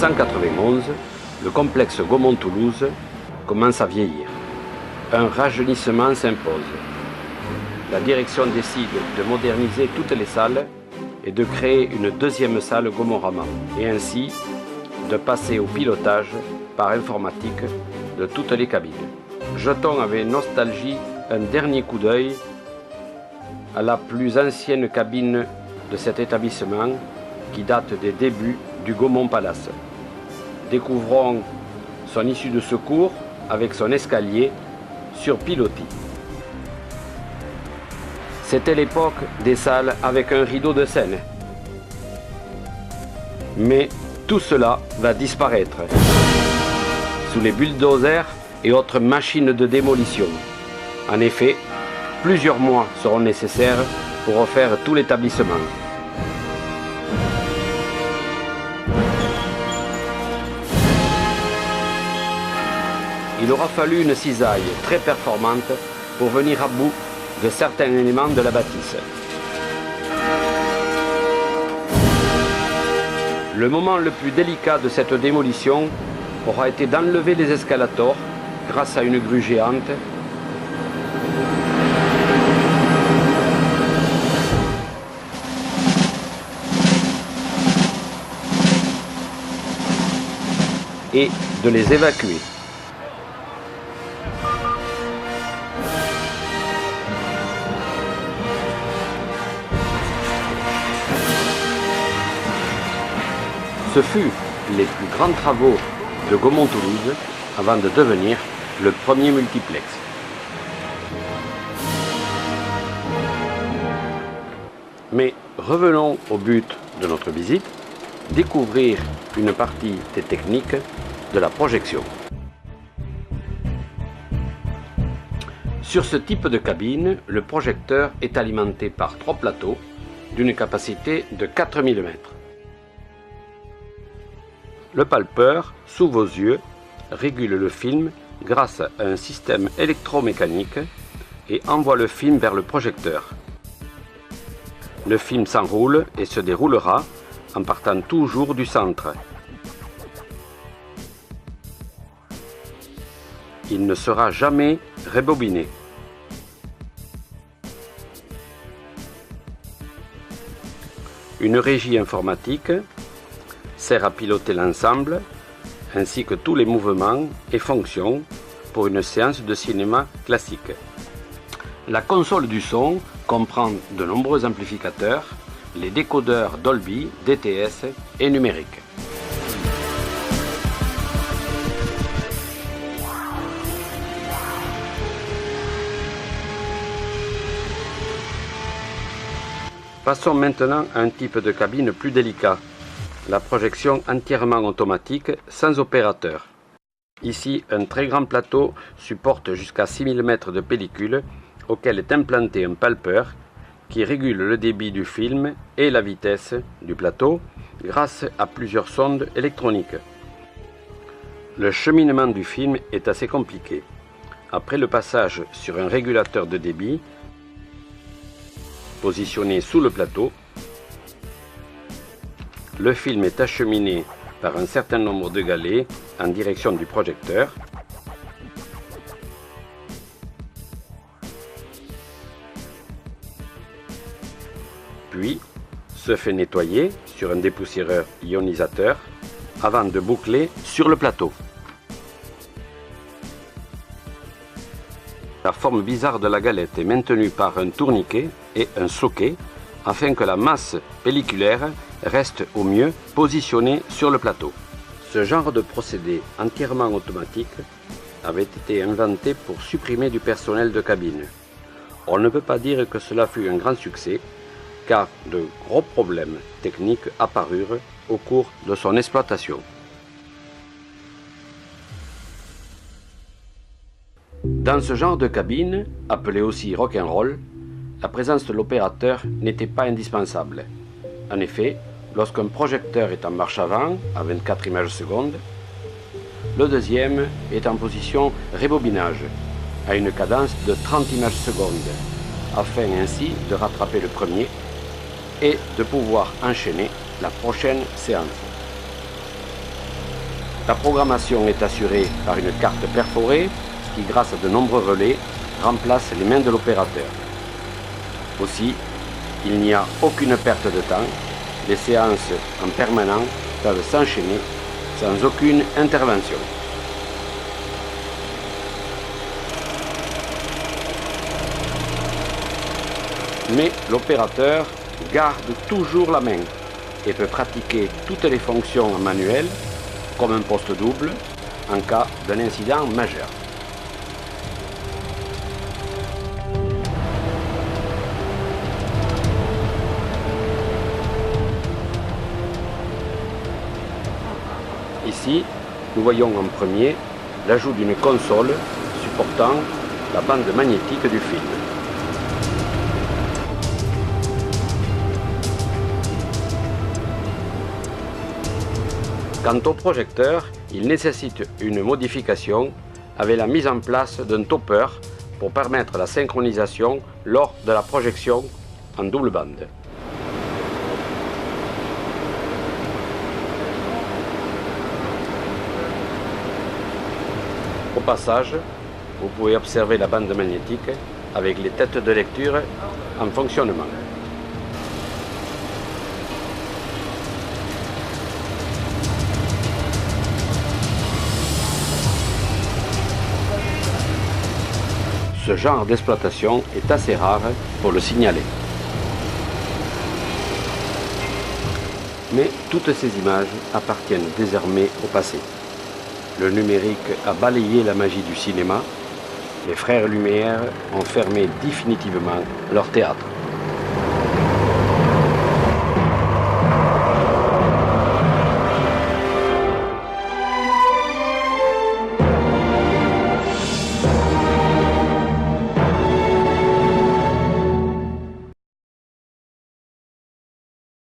1991, le complexe Gaumont-Toulouse commence à vieillir. Un rajeunissement s'impose. La direction décide de moderniser toutes les salles et de créer une deuxième salle Gaumont-Rama, et ainsi de passer au pilotage par informatique de toutes les cabines. Jetons avec nostalgie un dernier coup d'œil à la plus ancienne cabine de cet établissement qui date des débuts du Gaumont Palace. Découvrons son issue de secours avec son escalier sur pilotis. C'était l'époque des salles avec un rideau de scène. Mais tout cela va disparaître sous les bulldozers et autres machines de démolition. En effet, plusieurs mois seront nécessaires pour refaire tout l'établissement. Il aura fallu une cisaille très performante pour venir à bout de certains éléments de la bâtisse. Le moment le plus délicat de cette démolition aura été d'enlever les escalators grâce à une grue géante et de les évacuer. Ce fut les plus grands travaux de Gaumont-Toulouse avant de devenir le premier multiplex. Mais revenons au but de notre visite, découvrir une partie des techniques de la projection. Sur ce type de cabine, le projecteur est alimenté par 3 plateaux d'une capacité de 4000 mètres. Le palpeur, sous vos yeux, régule le film grâce à un système électromécanique et envoie le film vers le projecteur. Le film s'enroule et se déroulera en partant toujours du centre. Il ne sera jamais rebobiné. Une régie informatique sert à piloter l'ensemble ainsi que tous les mouvements et fonctions pour une séance de cinéma classique. La console du son comprend de nombreux amplificateurs, les décodeurs Dolby, DTS et numérique. Passons maintenant à un type de cabine plus délicat, la projection entièrement automatique sans opérateur. Ici, un très grand plateau supporte jusqu'à 6000 mètres de pellicule auquel est implanté un palpeur qui régule le débit du film et la vitesse du plateau grâce à plusieurs sondes électroniques. Le cheminement du film est assez compliqué. Après le passage sur un régulateur de débit, positionné sous le plateau, le film est acheminé par un certain nombre de galets en direction du projecteur. Puis, se fait nettoyer sur un dépoussiéreur ionisateur avant de boucler sur le plateau. La forme bizarre de la galette est maintenue par un tourniquet et un socket afin que la masse pelliculaire reste au mieux positionnée sur le plateau. Ce genre de procédé entièrement automatique avait été inventé pour supprimer du personnel de cabine. On ne peut pas dire que cela fut un grand succès, car de gros problèmes techniques apparurent au cours de son exploitation. Dans ce genre de cabine, appelée aussi rock'n'roll, la présence de l'opérateur n'était pas indispensable. En effet, lorsqu'un projecteur est en marche avant, à 24 images secondes, le deuxième est en position rebobinage, à une cadence de 30 images secondes, afin ainsi de rattraper le premier et de pouvoir enchaîner la prochaine séance. La programmation est assurée par une carte perforée qui, grâce à de nombreux relais, remplace les mains de l'opérateur. Aussi, il n'y a aucune perte de temps. Les séances en permanence peuvent s'enchaîner sans aucune intervention. Mais l'opérateur garde toujours la main et peut pratiquer toutes les fonctions en manuel, comme un poste double, en cas d'un incident majeur. Ici, nous voyons en premier l'ajout d'une console supportant la bande magnétique du film. Quant au projecteur, il nécessite une modification avec la mise en place d'un topper pour permettre la synchronisation lors de la projection en double bande. Au passage, vous pouvez observer la bande magnétique avec les têtes de lecture en fonctionnement. Ce genre d'exploitation est assez rare pour le signaler. Mais toutes ces images appartiennent désormais au passé. Le numérique a balayé la magie du cinéma. Les frères Lumière ont fermé définitivement leur théâtre.